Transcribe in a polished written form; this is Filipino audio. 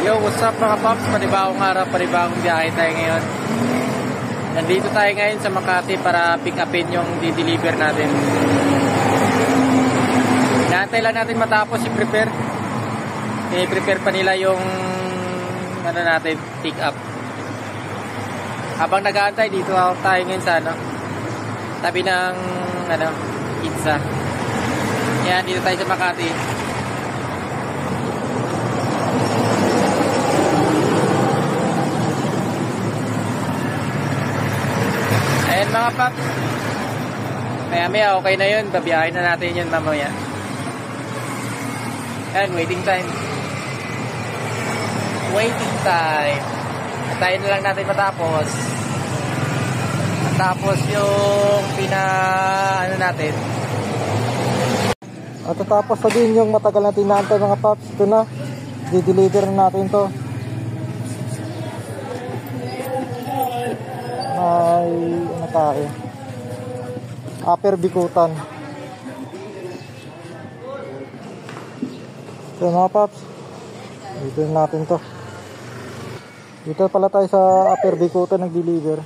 Yo, what's up mga paps? Panibagong araw, panibagong biyahe tayo ngayon. Nandito tayo ngayon sa Makati para pick upin yung di-deliver natin. Inaantay lang natin matapos i-prepare. I-prepare pa nila yung ano natin, pick up. Habang nag-aantay, dito tayo ngayon sa tabi ng pizza. Yan, dito tayo sa Makati. Ayan mga paps, maya okay na yun, babiyahin na natin yun mamaya. Ayan, waiting time. Tayo na lang natin matapos. Tapos yung natin. At tatapos na din yung matagal natin inaantay mga paps. Ito na, di-deliver na natin to. Ay, tayo, Upper Bikutan. So mga paps, dito natin to. Dito pala tayo sa Upper Bikutan nag-deliver.